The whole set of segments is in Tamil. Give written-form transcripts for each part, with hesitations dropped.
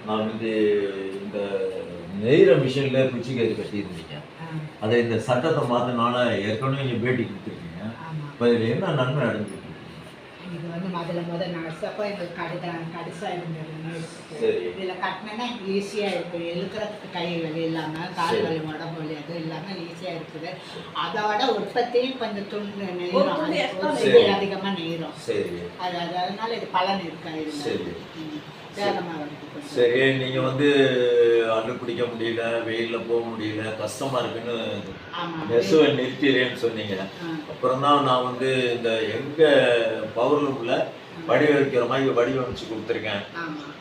நான் வந்து இந்த நெய்கிற மிஷின்ல குச்சி கயிறு கட்டியிருந்தீங்க. அதை இந்த சட்டத்தை மாத்தினால ஏற்கனவே நீங்க பேட்டி குடுத்துருக்கீங்க. ஆமா. இப்ப இதுல என்ன நன்மை அடைஞ்சிருக்கீங்க? இது வந்து முதல்ல நர்ஸப்போ எங்களுக்கு கடுசா இருந்தது. சரி. இதில் கட்டினேன்னா ஈஸியா இருக்கு. இழுக்கிறதுக்கு கை வலி இல்லாமல் கால் வலி உடம்பு வலி அதுவும் இல்லாமல் ஈஸியா இருக்குது. அதோட உற்பத்தியும் கொஞ்சம் துண்டு நெய்கிறோம், அதிகமாக நெய்கிறோம். சரி. அதனால இது பலன் இருக்காது. சரி. வேகமாக வருது. சரி, நீங்க வந்து அள்ளு பிடிக்க முடியல, வெயில்ல போக முடியல, கஷ்டமா இருக்குன்னு நெசுவை நிறுத்திடுறேன்னு சொன்னீங்க. அப்புறம் தான் நான் வந்து இந்த எங்க பவர்லூம்ல வடிவமைக்கிற மாதிரி வடிவமைச்சு கொடுத்துருக்கேன்.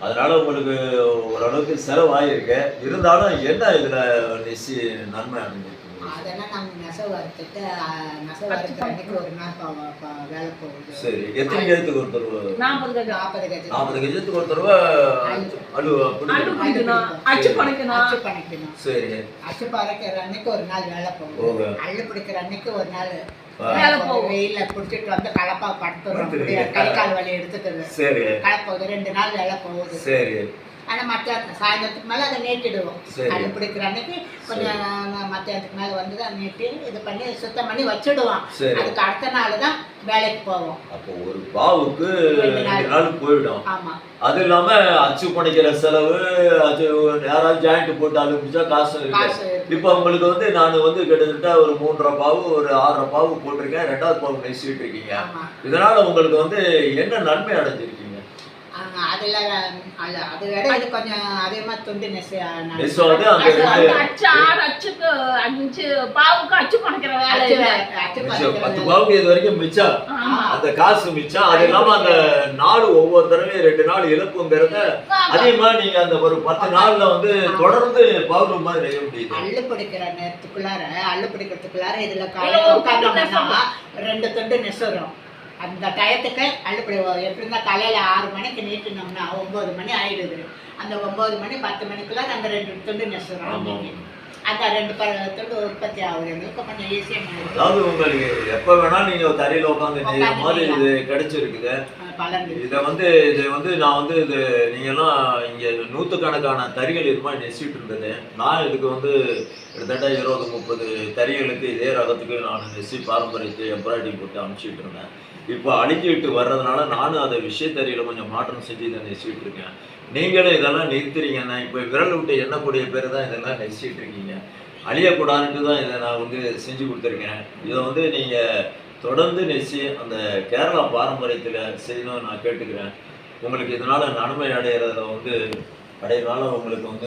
அதனால உங்களுக்கு ஓரளவுக்கு செலவாயிருக்கு. இருந்தாலும் என்ன இதுல நெசி நன்மை அடைஞ்சிருக்கு? அதெல்லாம் நாங்கள் நெசவு வறுத்துட்டு வறுக்கிற அன்னைக்கு ஒரு நாள் வேலை போகுது. சரி. எத்தனை கஜத்துக்கு ஒரு தடவை? 40 கஜத்துக்கு ஒரு தடவை அச்சு பண்ணிக்கணும். சரி. அச்சு பறக்கிற அன்னைக்கு ஒரு நாள் வேலை போகுது. அள்ளு பிடிக்கிற அன்னைக்கு ஒரு நாள் வெயில புடிச்சிட்டு வந்து கலப்பா படுத்துறோம். கை கால் வலி எடுத்துக்கிறது. சரி. கலப்போகுது 2 நாள் வேலை போகுது. சரி. ஆனா சாயந்தரத்துக்கு மேல அதை நீட்டிடுவோம். அள்ளு பிடிக்கிற அன்னைக்கு கொஞ்சம் மத்தியானத்துக்கு மேல வந்து தான் நீட்டி இது பண்ணி சுத்தம் பண்ணி வச்சுடுவோம். அதுக்கு அடுத்த நாள் தான் வேலைக்கு போவோம். அப்போ ஒரு பாவுக்கு 2 நாள் போயிடும். ஆமா. அது இல்லாம அச்சு பண்ணிக்கிற செலவு, அது யாராவது ஜாயிண்ட் போட்டு அள்ளு பிடிச்சா காசு இருக்கு. இப்ப உங்களுக்கு வந்து நான் வந்து கிட்டத்தட்ட ஒரு 3.5 பாவு ஒரு 6.5 பாவு போட்டிருக்கேன். 2வது பாவு நெசிட்டு இருக்கீங்க. இதனால உங்களுக்கு வந்து என்ன நன்மை அடைஞ்சிருக்கீங்க? அதுல அதை விட இது கொஞ்சம் அதிகமா துண்டு நெசு வந்து அந்த 10 பாவுக்கு இது வரைக்கும் மிச்சம். அந்த காசு மிச்சம். அது இல்லாம அந்த நாள் ஒவ்வொரு தடவையும் 2 நாள் இழப்புங்கிறத அதிகமா நீங்க அந்த ஒரு 10 நாள்ல வந்து தொடர்ந்து பவுடர் மாதிரி நெய்ய முடியுது. அள்ளு பிடிக்கிற பிடிக்கிறதுக்குள்ளார இதுல காலையில 2 துண்டு நெசுறோம். அந்த டயத்துக்கு அள்ளுப்படி எப்படி இருந்தால் காலையில் 6 மணிக்கு நீட்டினோம்னா 9 மணி ஆயிடுது. அந்த 9 மணி 10 மணிக்குள்ள அந்த 2 துண்டு நெசுறோம். அந்த 2 துண்டு உற்பத்தி ஆகுது. எங்களுக்கு கொஞ்சம் ஈஸியாக. அதாவது உங்களுக்கு எப்போ வேணாலும் நீங்கள் தரையில் உட்காந்து நெய்கிற மாதிரி இது கிடைச்சிருக்குது. இது வந்து நான் வந்து இது நீங்கள்லாம் இங்கே 100கணக்கான தறிகள் இது மாதிரி நெசிட்டு இருந்தது. நான் இதுக்கு வந்து கிட்டத்தட்ட 20-30 தறிகளுக்கு இதே ரகத்துக்கு நான் நெசி பாரம்பரியத்தை எம்ப்ராய்டிங் போட்டு அனுப்பிச்சிட்டு இருந்தேன். இப்போ அழிஞ்சிட்டு வர்றதுனால நானும் அதை விஷயத்தறியில் கொஞ்சம் மாற்றம் செஞ்சு இதை நெசிட்டு இருக்கேன். நீங்களும் இதெல்லாம் நிறுத்துறீங்கன்னா இப்போ விரல் விட்டு எண்ணக்கூடிய பேர் தான் இதெல்லாம் நெசிட்டு இருக்கீங்க. அழியக்கூடாதுன்ட்டு தான் இதை நான் வந்து செஞ்சு கொடுத்துருக்கேன். இதை வந்து நீங்கள் தொடர்ந்து நெசி அந்த கேரளா பாரம்பரியத்தில் செய்யணும்னு நான் கேட்டுக்கிறேன். உங்களுக்கு இதனால் நன்மை அடைகிறதுல வந்து அடையிறதுனால உங்களுக்கு வந்து